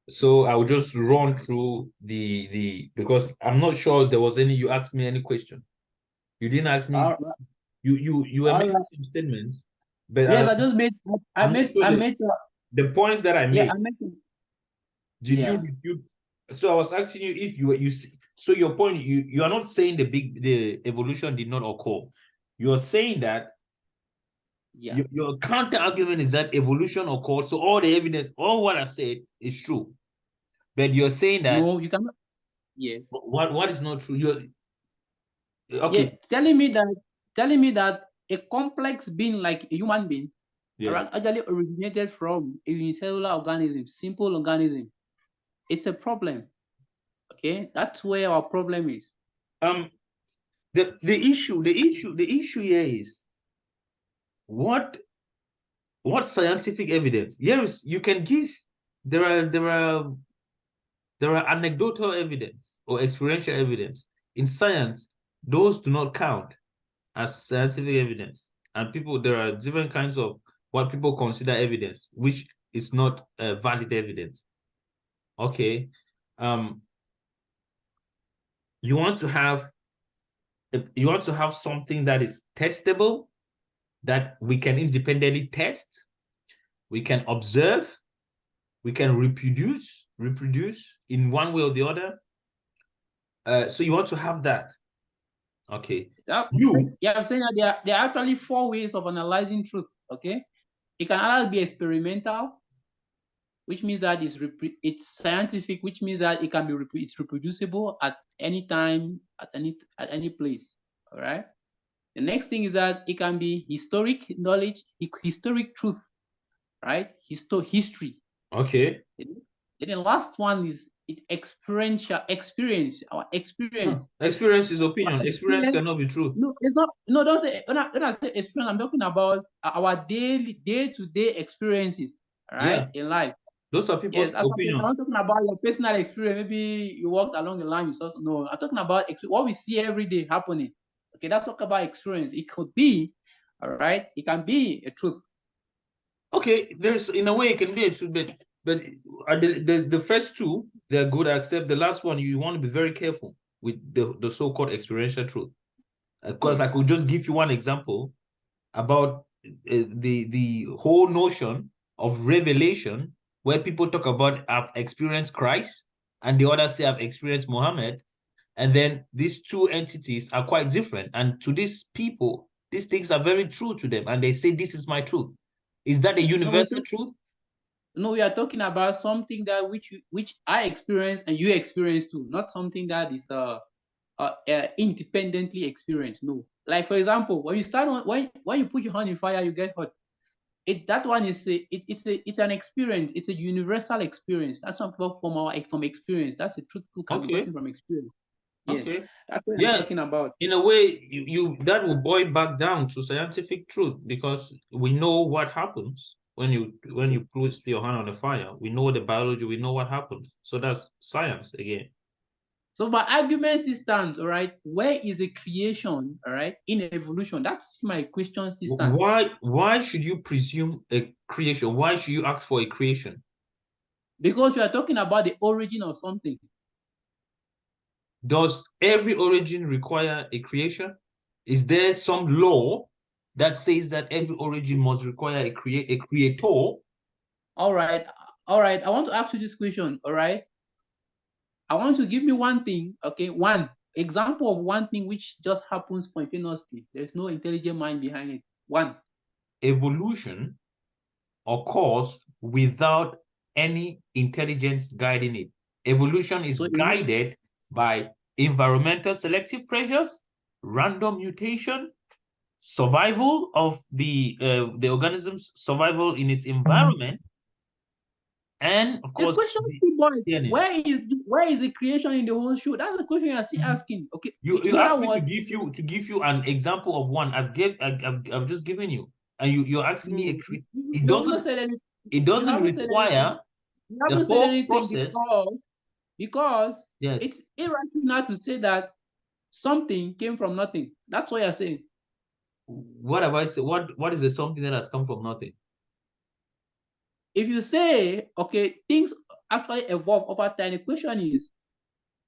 So I will just run through the because I'm not sure there was any. You asked me any question. You didn't ask All me. right. You were All making right. some statements, but Yes, I just made. I'm not sure I that made. the points that I Yeah, made. I made. Did you Yeah. you? So I was asking you if you see, so your point, you are not saying the evolution did not occur. You're saying that Yeah. your counter argument is that evolution occurred. So all the evidence, all what I said is true. But you're saying that No, you cannot. Yes. what is not true. You're Yeah, okay. telling me that a complex being like a human being Yeah. actually originated from a unicellular organism, simple organism. It's a problem. Okay, that's where our problem is. Um. The issue here is what what scientific evidence? Yes, you can give. There are anecdotal evidence or experiential evidence. In science, those do not count as scientific evidence. And there are different kinds of what people consider evidence, which is not valid evidence. Okay. Um, you want to have something that is testable, that we can independently test, we can observe, we can reproduce in one way or the other. So you want to have that. Okay. You Yeah, I'm saying that there are actually four ways of analyzing truth. Okay, it can either be experimental, which means that it's scientific, which means that it can be it's reproducible at any time, at any place. All right. The next thing is that it can be historic knowledge, historic truth, right? History. okay. And the last one is experiential experience, our experience. Experience is Our opinion. Experience experience. cannot be true. No, it's not. No, don't say. When I say experience, I'm talking about our day-to-day experiences, all right, Yeah, in life. those are Yes, people's that's what I'm opinion. not talking about your personal experience. Maybe you walked along the line, you saw. No, I'm talking about what we see every day happening. Okay, that's talk about experience. It could be, all right. It can be a truth. Okay, there's in a way it can be a truth, but the first two they're good. Except the last one, you want to be very careful with the so-called experiential truth. Because I Yes. could just give you one example about the whole notion of revelation, where people talk about I've experienced Christ, and the others say I've experienced Muhammad, and then these two entities are quite different. And to these people, these things are very true to them, and they say this is my truth. Is that a No, universal truth? no, we are talking about something that which I experience and you experience too, not something that is independently experienced. No, like for example, when you start on when you put your hand in fire, you get hot. That one is it's an experience. It's a universal experience. That's something from experience. That's a truthful can be Okay, gotten from experience. Yes, okay. that's what I'm Yeah, talking about. in a way, you that will boil back down to scientific truth, because we know what happens when you put your hand on the fire. We know the biology, we know what happens. So that's science again. So my argument still stands, all right. Where is the creation, all right, in evolution? That's my question still stands. Why should you presume a creation? Why should you ask for a creation? Because we are talking about the origin of something. Does every origin require a creation? Is there some law that says that every origin must require a creator? All right, all right. I want to ask you this question, all right. I want to give me one thing, okay, one example of one thing which just happens spontaneously. There's no intelligent mind behind it. One. Evolution occurs without any intelligence guiding it. Evolution is So guided by environmental selective pressures, random mutation, survival of the organism's survival in its environment, and of the course question the is, boy, DNA. where is the creation in the whole show? That's the question you're still asking. Okay. You In other asked me to words, give you an example of one. I've just given you, and you're asking me no, it you haven't doesn't said anything. it You doesn't haven't said anything. require You the haven't said whole anything process. because Yes. it's irrational to say that something came from nothing. That's what you're saying. What have I said? What is the something that has come from nothing? If you say, okay, things actually evolved over time. The question is,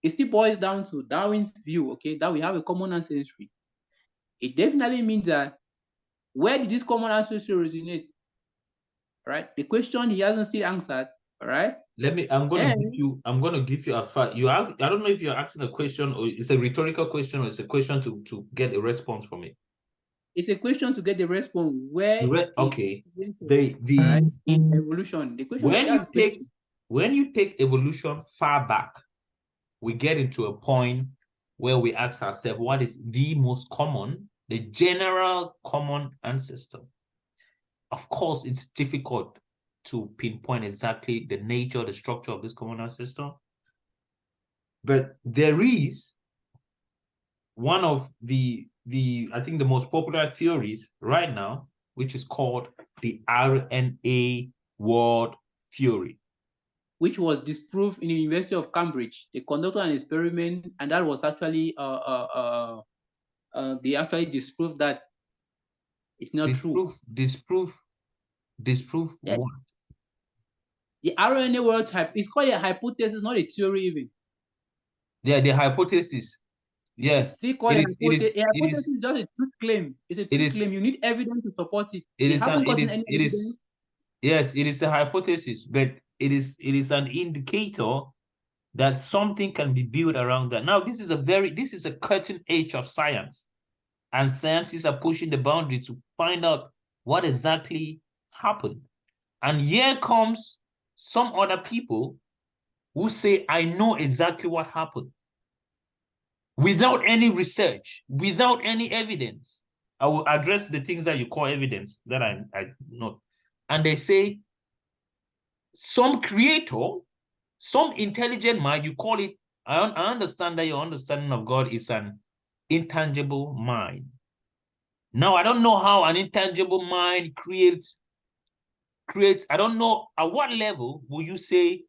it still boils down to Darwin's view, okay, that we have a common ancestry. It definitely means that where did this common ancestry originate? Right? The question he hasn't still answered. All right. I'm gonna And give you a fact. You have, I don't know if you're asking a question or it's a rhetorical question or it's a question to get a response from it. it's a question to get the response. Where is Okay. all right in evolution? The question When that's you the question. take evolution far back, we get into a point where we ask ourselves, what is the most common, the general common ancestor? Of course, it's difficult to pinpoint exactly the nature, the structure of this common ancestor. But there is one of the I think the most popular theories right now, which is called the RNA world theory. Which was disproved in the University of Cambridge. They conducted an experiment, and that was actually they actually disproved that it's not true. Disprove Yeah. what? The RNA world type is called a hypothesis, not a theory even. Yeah, the hypothesis. Yeah, It's still called a hypothesis. A it hypothesis is just a truth claim. It's a truth claim. You need evidence to support it. it They is haven't gotten any it is evidence. yes, it is a hypothesis, but it is an indicator that something can be built around that. Now, this is a cutting edge of science, and scientists are pushing the boundary to find out what exactly happened. And here comes some other people who say, I know exactly what happened. Without any research, without any evidence. I will address the things that you call evidence that I know. And they say, some creator, some intelligent mind, you call it, I understand that your understanding of God is an intangible mind. Now, I don't know how an intangible mind creates, I don't know at what level will you say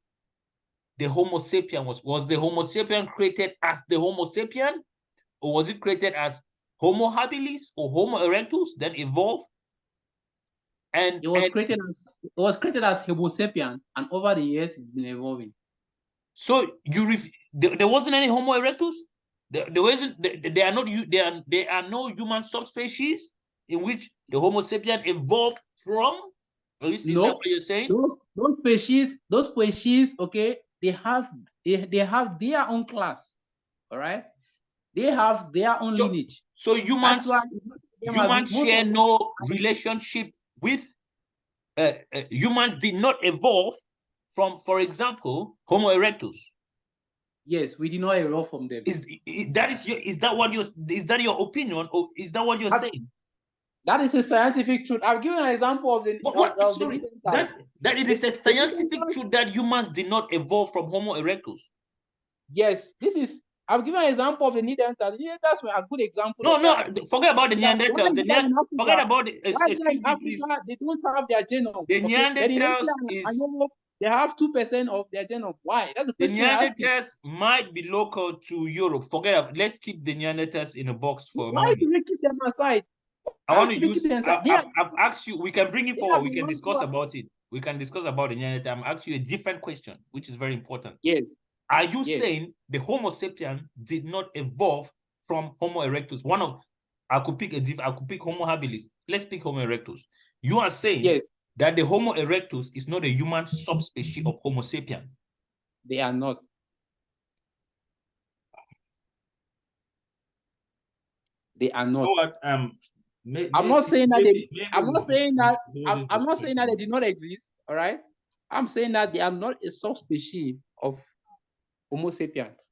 the Homo sapien was the Homo sapien created as the Homo sapien, or was it created as Homo habilis or Homo erectus, then evolved? And it was created as Homo sapien, and over the years it's been evolving. So there wasn't any Homo erectus. There wasn't. There are not. There are no human subspecies in which the Homo sapien evolved from. Is that what you're saying? Those species, okay, they have their own class. All right, they have their own lineage. So humans share them. no relationship with humans. Did not evolve from, for example, Homo erectus. Yes, we did not evolve from them. Is that your opinion, or is that what you're saying? That is a scientific truth. I'll give you an example of the that it is a scientific truth that humans did not evolve from Homo erectus. Yes, I'll give you an example of the Neanderthals. The Neanderthals were a good example. Forget about the Neanderthals. Forget about it. Africa, they don't have their genome. The Neanderthals they have 2% of their genome. Why? That's the question. The Neanderthals might be local to Europe. Let's keep the Neanderthals in a box for a moment. Why do we keep them aside? I've asked you, we can bring it forward, we can discuss about it. We can discuss about the Neanderthal. I'm asking you a different question, which is very important. Yes. Are you saying the Homo sapien did not evolve from Homo erectus? I could pick Homo habilis. Let's pick Homo erectus. You are saying that the Homo erectus is not a human subspecies of Homo sapien. They are not. They are not. I'm not saying that they did not exist. All right. I'm saying that they are not a subspecies of Homo sapiens.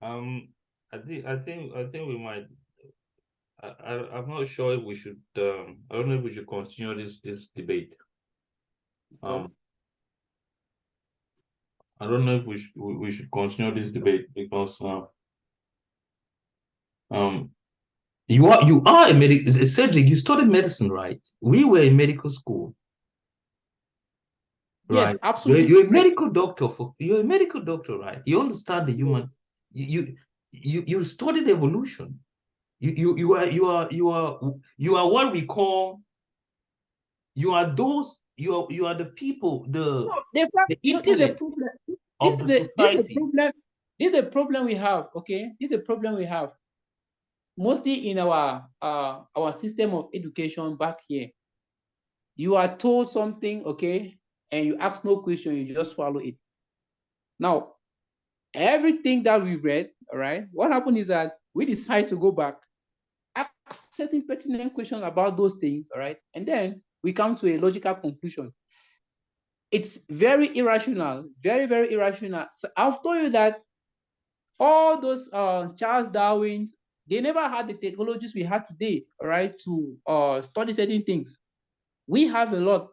I think we might. I'm not sure if we should. I don't know if we should continue this debate. I don't know if we should continue this debate because You are a medical Cedric, you studied medicine, right? We were in medical school, Yes, right? absolutely You're a correct. medical doctor you're a medical doctor, right? You understand the human you studied evolution. You are what we call you are those you are the people, No, the fact, the no, this is a intellect problem. of the This is a society. problem. This is a problem we have. Okay, this is a problem we have mostly in our system of education back here. You are told something, okay, and you ask no question, you just follow it. Now, everything that we read, all right, what happened is that we decide to go back, ask certain pertinent questions about those things, all right, and then we come to a logical conclusion. It's very irrational, very, very irrational. So I've told you that all those Charles Darwin's, they never had the technologies we have today, all right, to study certain things. We have a lot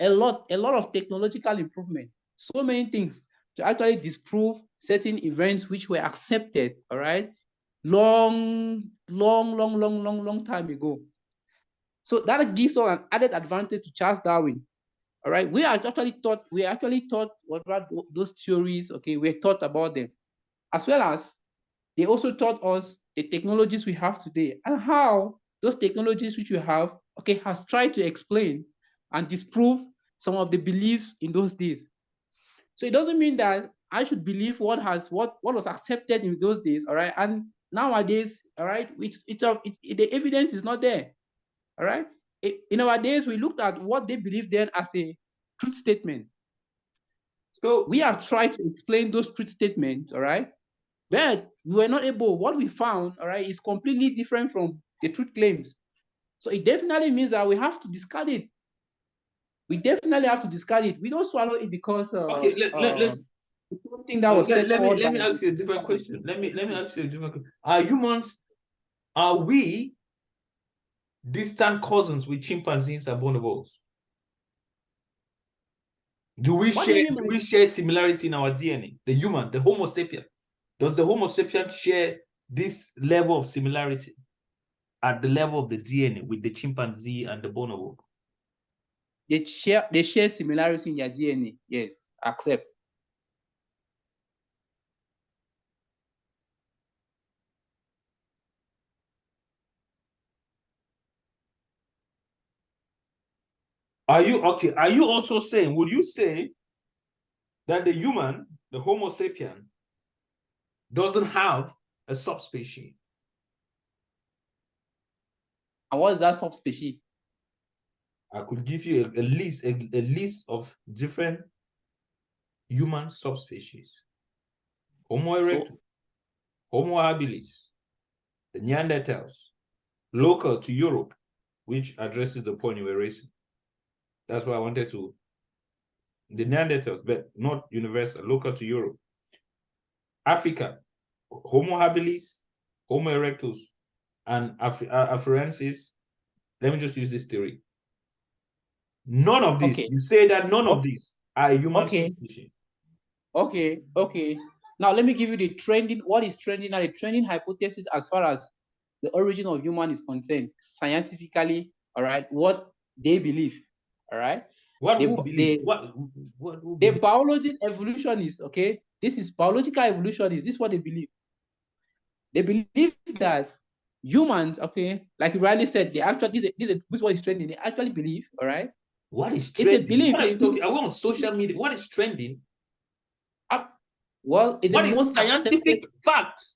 of technological improvement, so many things to actually disprove certain events which were accepted, all right, long time ago. So that gives us an added advantage to Charles Darwin. All right, we actually taught what about those theories, okay, we're taught about them, as well as they also taught us the technologies we have today and how those technologies which we have, okay, has tried to explain and disprove some of the beliefs in those days. So it doesn't mean that I should believe what was accepted in those days, all right, and nowadays, all right, the evidence is not there, all right. In our days, we looked at what they believed then as a truth statement. So We have tried to explain those truth statements, all right, but we were not able. What we found, all right, is completely different from the truth claims. So it definitely means that we have to discard it. We definitely have to discard it. We don't swallow it because okay, let's it's something that was set forward by. let me ask you a different question. Let me ask you a different question. Are humans, are we distant cousins with chimpanzees and bonobos? What do you mean by? Do we share similarity in our DNA? The human, the Homo sapien. Does the Homo sapien share this level of similarity at the level of the DNA with the chimpanzee and the bonobo? They share similarity in their DNA. Yes, accept. Are you okay? Are you also saying, would you say that the human, the Homo sapien, doesn't have a subspecies? And what is that subspecies? I could give you a list of different human subspecies. Homo erectus, So Homo habilis, the Neanderthals, local to Europe, which addresses the point you were raising. That's why I wanted to, the Neanderthals, but not universal, local to Europe. Africa, Homo habilis, Homo erectus, and Afarensis. Let me just use this theory. None of these, okay, you say that none of okay, these are a human okay, subspecies. okay. Now let me give you the trending. What is trending now? The trending hypothesis as far as the origin of human is concerned, scientifically, all right, what they believe, all right. What The who believe? What who the believe? biologist evolutionists, okay, this is biological evolutionists. This is what they believe. They believe that humans, okay, like you rightly said, they actually this is what is trending. They actually believe, all right. What is It's a trending? belief. What are you talking? Are we on social media? What is trending? Well, it's the What is most accepted. scientific facts?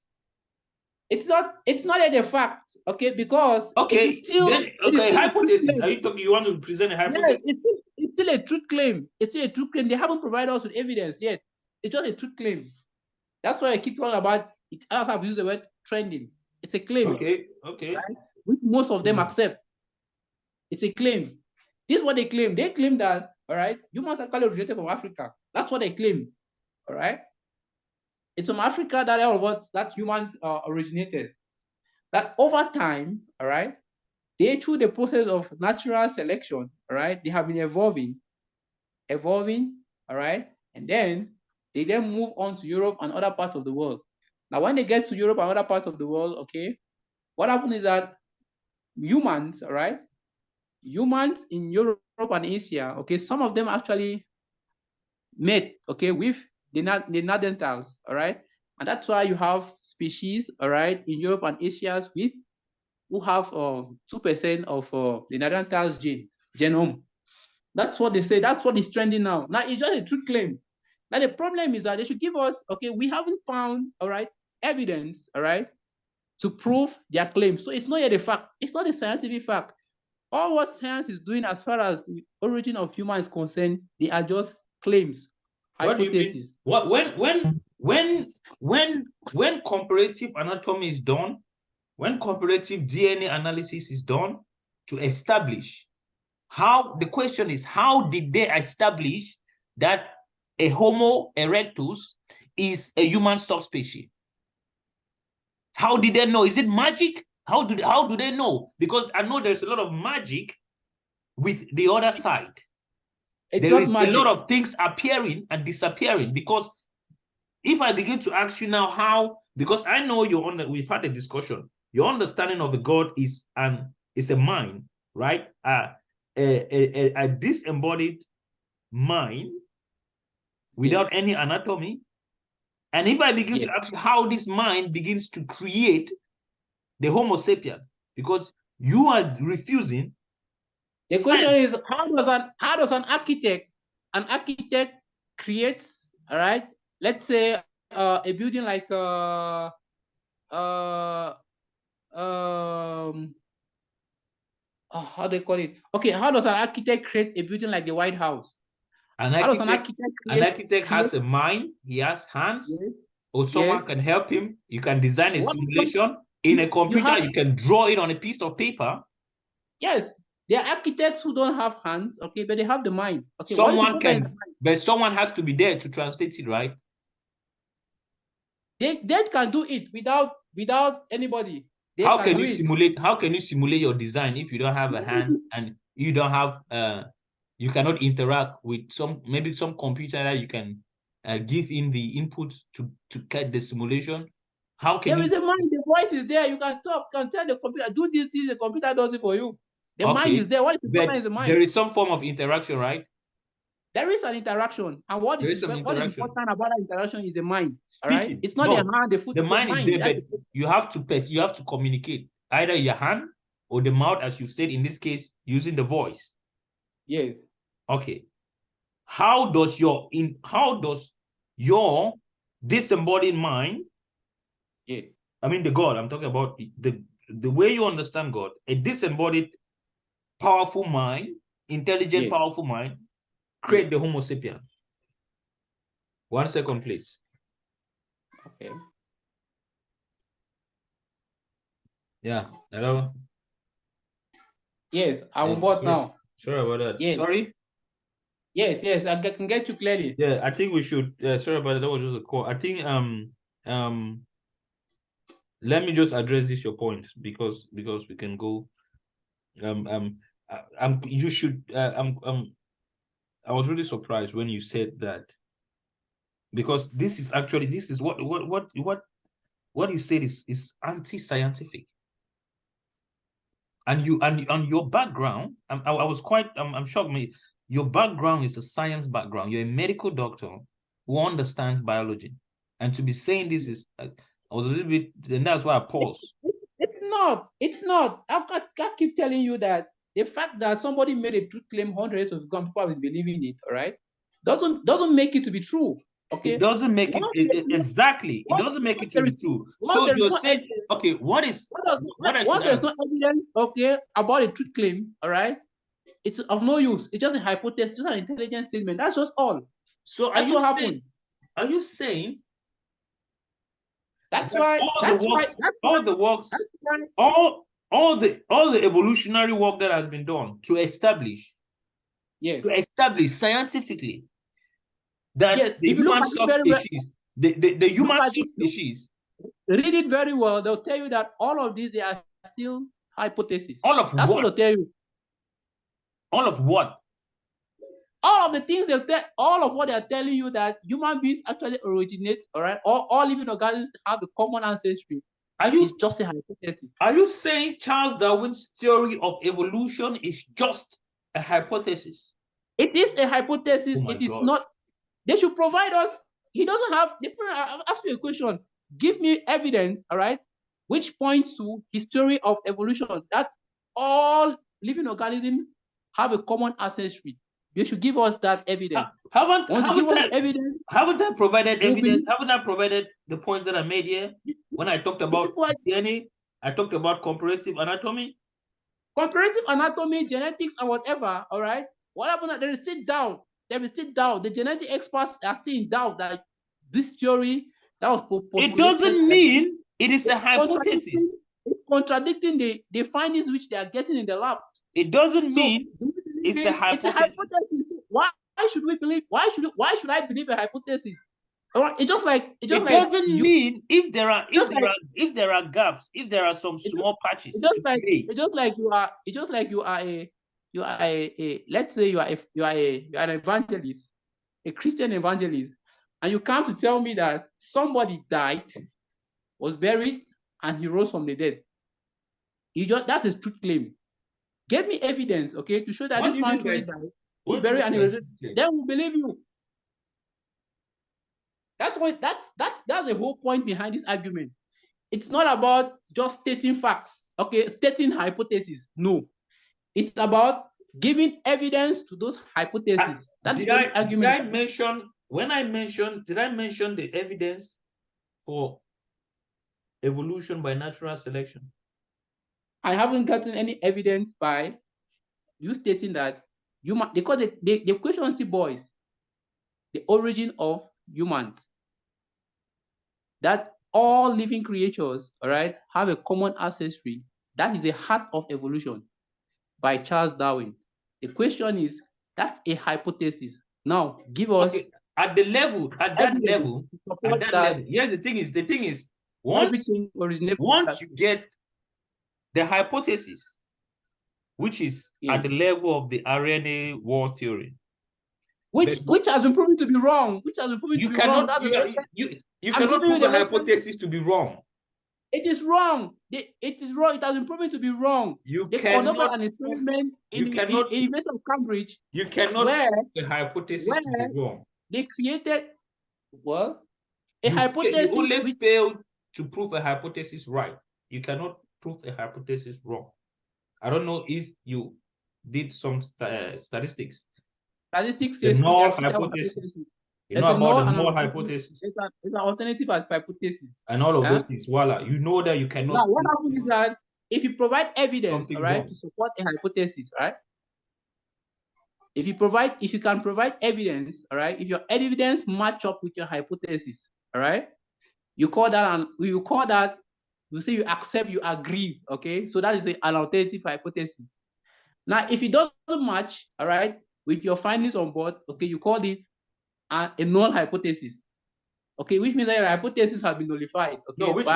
It's not yet a fact, okay, because Okay, then it is okay, still a truth hypothesis. Are claim. you talking? You want to present a Yes, hypothesis? it's still a truth claim. It's still a truth claim. They haven't provided us with evidence yet. It's just a truth claim. That's why I keep talking about it. I have used the word trending. It's a claim, Okay, okay. right? Which most of them accept. It's a claim. This is what they claim. They claim that, all right, humans actually originated from Africa. That's what they claim, all right? It's from Africa that all of us, that humans originated. That over time, all right, they through the process of natural selection, all right, they have been evolving, all right, and then they then move on to Europe and other parts of the world. Now, when they get to Europe and other parts of the world, okay, what happened is that humans, all right? Humans in Europe and Asia, okay, some of them actually met, okay, with the Neanderthals, all right? And that's why you have species, all right, in Europe and Asia with who have 2% of the Neanderthals genome. That's what they say. That's what is trending now. Now it's just a true claim. Now the problem is that they should give us, okay, we haven't found, all right, evidence, all right, to prove their claim. So it's not yet a fact. It's not a scientific fact. All what science is doing as far as the origin of human is concerned, they are just claims, What do you mean? hypotheses. What when comparative anatomy is done, when comparative DNA analysis is done to establish how, the question is, how did they establish that a Homo erectus is a human subspecies? How did they know? Is it magic? How do they know? Because I know there's a lot of magic with the other side. There is a lot of things appearing and disappearing. Because if I begin to ask you now how, because I know we've had a discussion, your understanding of the God is a mind, right? A disembodied mind without any anatomy. And if I begin to ask you how this mind begins to create the Homo sapien, because you are refusing. The question is, how does an architect creates, all right, let's say a building like how do they call it? Okay, how does an architect create a building like the White House? An architect has a mind, he has hands, or someone can help him. You can design a simulation in a computer, you can draw it on a piece of paper. Yes, there are architects who don't have hands, okay, but they have the mind. Okay, but someone has to be there to translate it, right? They can do it without anybody. How can you simulate your design if you don't have a hand and you don't have you cannot interact with maybe some computer that you can give in the input to get the simulation? How can there is a mind, the voice is there, you can talk, can tell the computer, do this, the computer does it for you. The mind is there. What is important is the mind. There is some form of interaction, right? There is an interaction. And what is important about that interaction is the mind. All right. It's not the hand, the foot. The mind is there, but you have to communicate either your hand or the mouth, as you said in this case, using the voice. Yes. Okay. How does your disembodied mind, I mean the God, I'm talking about the way you understand God, a disembodied powerful mind, intelligent powerful mind, create the Homo sapien? 1 second, please. Okay. Yeah. Hello. Yes, I'm on board now. Sorry about that. Yes. Sorry. Yes, I can get you clearly. Yeah, I think we should. Sorry about that. That was just a call. I think let me just address this your point because we can go. You should. I was really surprised when you said that, because this is what you said is anti-scientific. And your background, I was quite I'm shocked. Your background is a science background. You're a medical doctor who understands biology, and to be saying this is I was a little bit, and that's why I paused. It's not. I keep telling you that the fact that somebody made a truth claim hundreds of people have been believing it, all right, doesn't make it to be true. Okay, it doesn't make it exactly. It doesn't make it to be true. So you're saying, okay, what there's no evidence, okay, about a truth claim, all right, it's of no use. It's just a hypothesis, just an intelligent statement. That's just all. So that's what happened. Are you saying that's why all the evolutionary work that has been done to establish scientifically that the human subspecies, the human subspecies, read it very well, they'll tell you that all of these, they are still hypotheses. That's what they'll tell you. All of what? All of the things all of what they're telling you, that human beings actually originate, all right, all living organisms have a common ancestry. It's just a hypothesis. Are you saying Charles Darwin's theory of evolution is just a hypothesis? It is a hypothesis. Oh it is God. not. They should provide us. He doesn't have. I'll ask you a question. Give me evidence, all right, which points to his theory of evolution that all living organisms have a common ancestry. You should give us that evidence. Haven't evidence, haven't I provided evidence? Haven't I provided the points that I made here when I talked about DNA? I talked about comparative anatomy. Comparative anatomy, genetics, and whatever. All right. What happened? There is still doubt. There is still doubt. The genetic experts are still in doubt that this theory that was postulated. It doesn't mean it is a hypothesis. It's contradicting the findings which they are getting in the lab. It doesn't mean it's a hypothesis. It's a hypothesis. Why should we believe? Why should I believe a hypothesis? It doesn't mean if there are gaps, if there are some small patches. It's just like you are a let's say you are an evangelist, a Christian evangelist, and you come to tell me that somebody died, was buried, and he rose from the dead. That's a truth claim. Give me evidence, okay, to show that this man truly died, was buried, and he rose. Then we'll believe you. That's the whole point behind this argument. It's not about just stating facts, okay, stating hypotheses. No, it's about giving evidence to those hypotheses. That's the argument. Did I mention the evidence for evolution by natural selection? I haven't gotten any evidence by you stating that human, because the question still boils the origin of humans, that all living creatures, all right, have a common ancestry. That is a heart of evolution by Charles Darwin. The question is, that's a hypothesis. Now, give us at that level. Yes, the thing is, once you get the hypothesis, which is at the level of the RNA war theory, which has been proven to be wrong. You cannot prove a hypothesis to be wrong. It is wrong. It is wrong. It has been proven to be wrong. They conducted an experiment in the University of Cambridge. You cannot prove a hypothesis to be wrong. They created a hypothesis. You only failed to prove a hypothesis right. You cannot prove a hypothesis wrong. I don't know if you did some statistics. Statistics says null hypothesis. You know about the null hypothesis. It's an alternative hypothesis. And all of those things. Voila. You know that you cannot. Now, what happens is that if you provide evidence, all right, to support a hypothesis, right? If you can provide evidence, all right, if your evidence match up with your hypothesis, all right, you say you accept, you agree, okay? So that is an alternative hypothesis. Now, if it doesn't match, all right, with your findings on board, okay, you call it a null hypothesis, okay, which means that your hypothesis has been nullified. Okay, no, what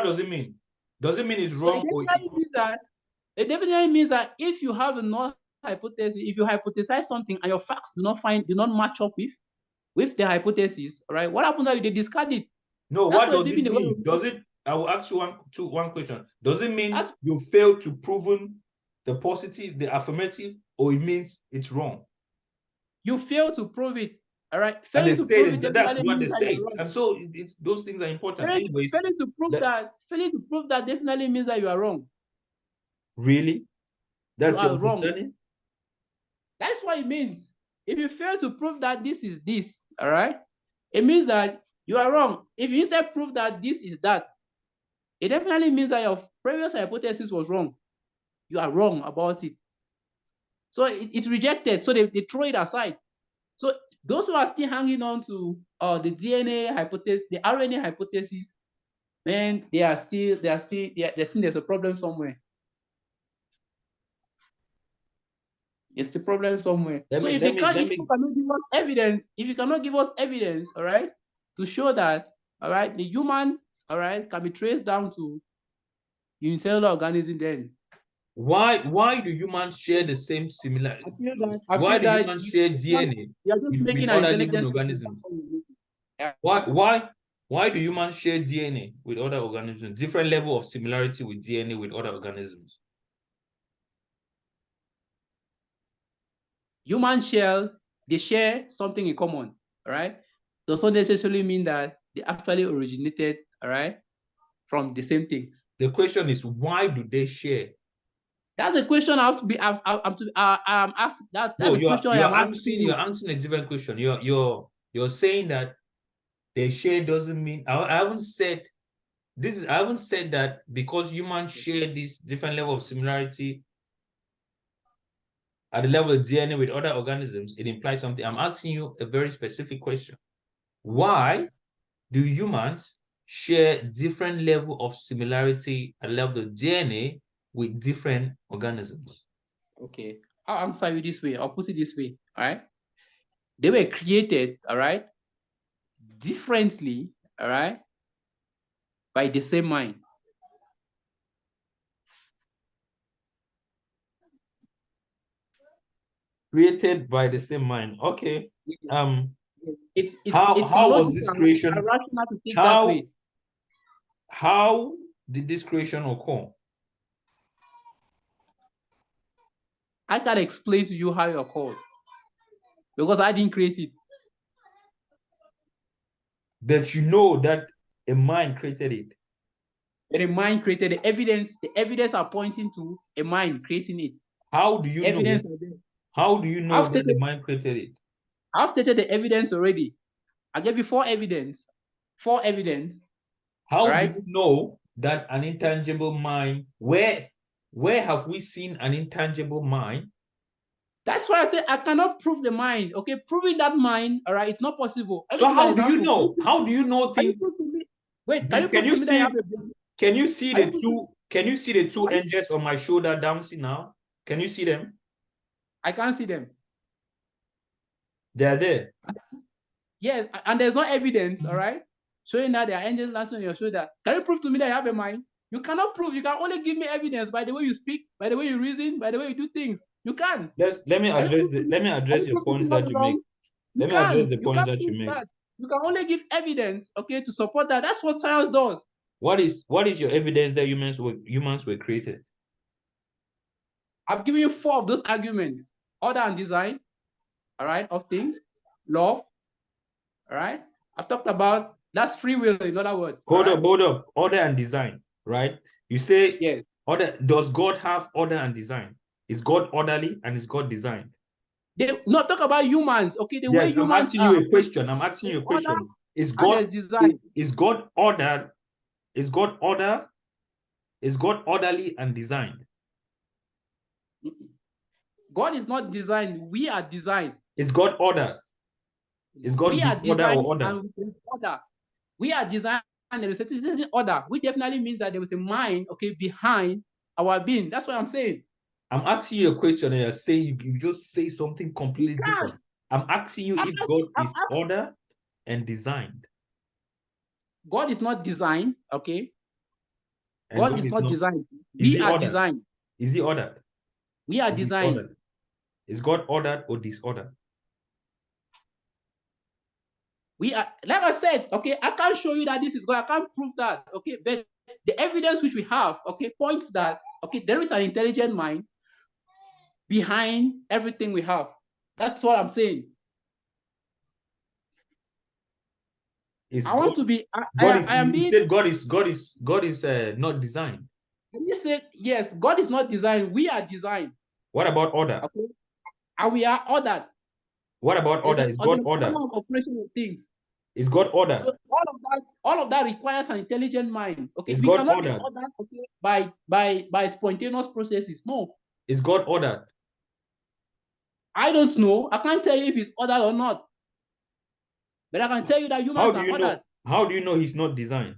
does it mean? Does it mean it's wrong? It definitely means that if you have a null hypothesis, if you hypothesize something and your facts do not match up with the hypothesis, all right, what happens if they discard it? No, what does it mean? I will ask you one question. Does it mean you failed to prove the positive, the affirmative, or it means it's wrong? You fail to prove it, all right? That's what they say. And so those things are important. Failing to prove that definitely means that you are wrong. Really? That's your wrong. understanding? That's what it means. If you fail to prove that this is this, all right, it means that you are wrong. If you instead prove that this is that, it definitely means that your previous hypothesis was wrong. You are wrong about it. So it's rejected. So they throw it aside. So those who are still hanging on to the DNA hypothesis, the RNA hypothesis, then there's a problem somewhere. It's the problem somewhere. If you cannot give us evidence, all right, to show that, all right, the human, all right, can be traced down to unicellular organism, then why do humans share the same similarity? Why do humans share DNA with other living organisms? Why? Why do humans share DNA with other organisms? Different level of similarity with DNA with other organisms. Human share, they share something in common, all right? Does not necessarily mean that they actually originated, all right, from the same things. The question is, why do they share? That's a question I have to be. I'm asked that. That's No, a question I am asking you. you're answering a different question. You're saying that they share doesn't mean I haven't said this is I haven't said that because humans share this different level of similarity at the level of DNA with other organisms, it implies something. I'm asking you a very specific question. Why do humans share different level of similarity at the level of DNA with different organisms? Okay, I'll answer you this way. I'll put it this way. All right, they were created, all right, differently, all right, by the same mind. Created by the same mind. Okay. It's how was this logical creation? and rational to think that way. How did this creation occur? I can't explain to you how it occurred because I didn't create it. But you know that a mind created it. But a mind created the evidence. The evidence are pointing to a mind creating it. How do you evidence know? How do you know that the mind created it? I've stated the evidence already. I gave you four evidence. How do you know that an intangible mind? Where have we seen an intangible mind? That's why I say I cannot prove the mind. Okay, proving that mind, all right, it's not possible. So how do you know? How do you know things? Wait, can you prove to me that you have a brain? Can you see the two? Can you see the two angels on my shoulder down now? Can you see them? I can't see them. They are there. Yes, and there's no evidence, all right, showing that there are angels dancing on your shoulder. Can you prove to me that you have a mind? You cannot prove. You can only give me evidence by the way you speak, by the way you reason, by the way you do things. You can. Let me address your points that you make. You can't You can only give evidence, okay, to support that. That's what science does. What is your evidence that humans were created? I've given you four of those arguments: order and design, all right, of things, love, all right. I've talked about that's free will, in other words. Hold up. Order and design, right? You say yes. Order. Does God have order and design? Is God orderly and is God designed? They not talk about humans, okay? The way humans I'm asking you a question. I'm asking you a question. Is God design? Is God ordered? Is God order? Is God orderly and designed? God is not designed. We are designed. Is God ordered? Is God disorder or order? We are designed, and there is a certain order, which definitely means that there is a mind, okay, behind our being. That's what I'm saying. I'm asking you a question and you're saying you just say something completely different. I'm asking you if God is ordered and designed. God is not designed, okay? And God is not designed. We are designed. Is he ordered? We are designed. Is God ordered or disordered? We are, like I said, okay, I can't show you that this is God. I can't prove that, okay? But the evidence which we have, okay, points that, okay, there is an intelligent mind behind everything we have. That's what I'm saying. I want to be. You said God is not designed. You said yes. God is not designed. We are designed. What about order? Okay, and we are ordered. What about order? Is God ordered? Operation of things. Is God ordered? So all of that requires an intelligent mind. Okay, we cannot be ordered, okay, by spontaneous processes. No. Is God ordered? I don't know. I can't tell you if he's ordered or not. But I can tell you that humans are ordered. How do you know he's not designed?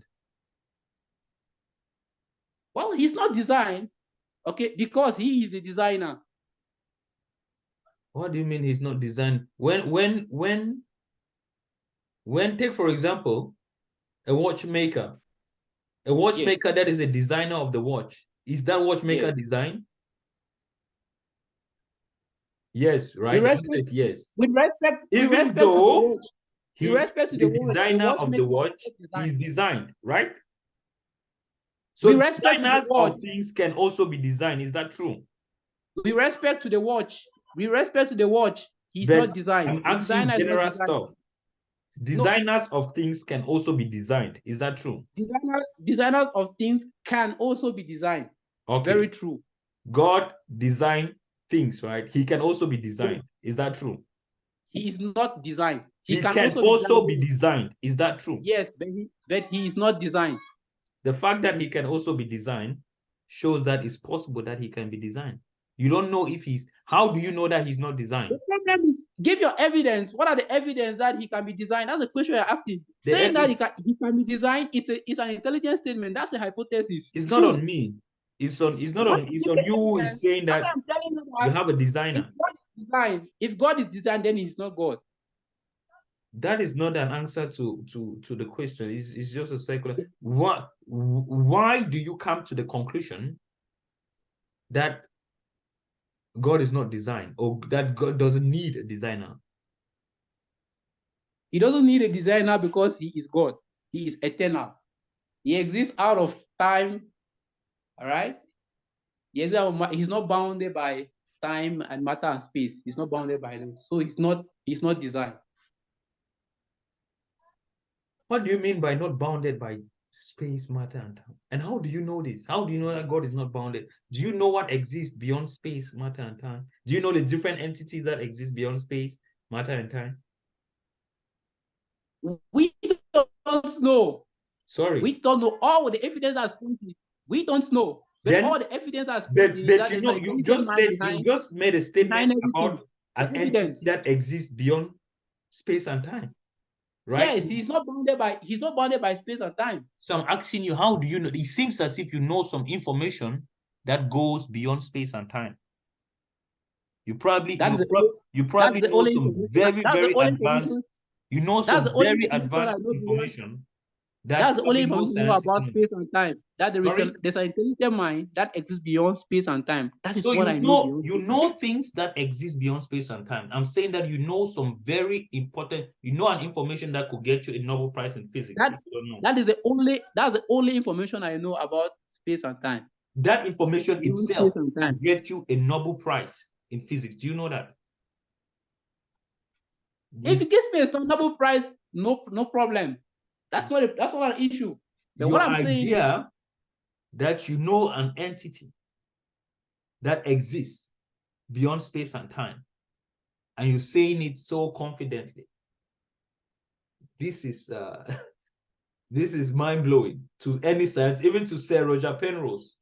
Well, he's not designed, okay, because he is the designer. What do you mean he's not designed? When take for example a watchmaker. A watchmaker that is a designer of the watch. Is that watchmaker designed? Yes, right? Yes. Yes. With respect, even though With respect to the designer of the watchmaker watch is not is designed. designed, right? With So respect to the designers watch, of things can also be designed. Is that true? with respect to the watch, he's But not designed. I'm The asking you designer is not general designed. stuff. No, Designers of things can also be designed. Is that true? designers of things can also be designed. Okay. Very true. God designed things, right? He can also be Yes. designed. Is that true? He is not designed. He He can can also also be be designed. Is that true? Yes, but he is not designed. The fact that he can also be designed shows that it's possible that he can be designed. You don't know if he's, how do you know that he's not designed? The problem is, give your evidence. What are the evidence that he can be designed? That's the question you're asking. Saying that he can be designed, it's an intelligent statement. That's a hypothesis. It's not True. on me. It's on Give the you who is evidence. saying That's that what I'm telling you. you have a designer. If God is designed, then he's not God. That is not an answer to the question. It's just a secular. Why do you come to the conclusion that God is not designed, or that God doesn't need a designer? He doesn't need a designer because he is God. He is eternal. He exists out of time. All right. He's not bounded by time and matter and space. He's not bounded by them. So he's not designed. What do you mean by not bounded by space, matter, and time? And how do you know this? How do you know that God is not bounded? Do you know what exists beyond space, matter, and time? Do you know the different entities that exist beyond space, matter, and time? We don't know. Sorry. We don't know all the evidence that's pointing. We don't know. But Then, all the evidence that's pointing is that you there's know, an intelligent mind you just made a statement about an entity that exists beyond space and time, right? Yes, he's not bounded by space and time. So I'm asking you, how do you know? It seems as if you know some information that goes beyond space and time. You probably know some very, very advanced. You know some very advanced information that's the only probably no information you know science about space and time. That there's an intelligent mind that exists beyond space and time. That is so what I know. You know things that exist beyond space and time. I'm saying that you know some very important, you know, an information that could get you a Nobel Prize in physics. That's the only information I know about space and time. That information itself can get you a Nobel Prize in physics. Do you know that? If it gets me a Nobel Prize, no problem. That's not an issue. But your what I'm idea that you know an entity that exists beyond space and time, and you're saying it so confidently, this is this is mind-blowing to any science, even to Sir Roger Penrose.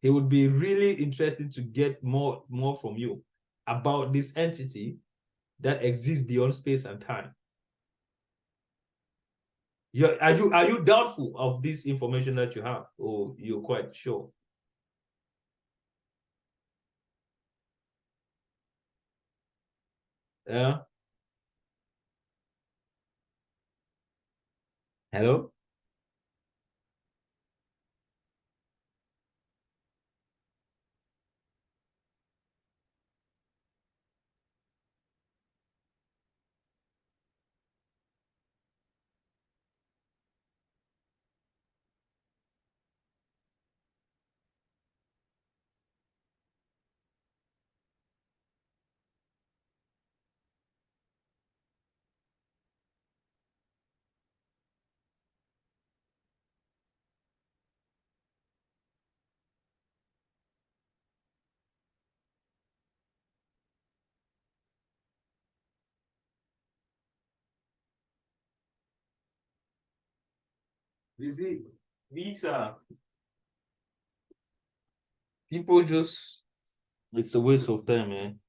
It would be really interesting to get more from you about this entity that exists beyond space and time. Are you doubtful of this information that you have, or you're quite sure? Yeah. Hello? You see, these are people just, it's a waste of time, man.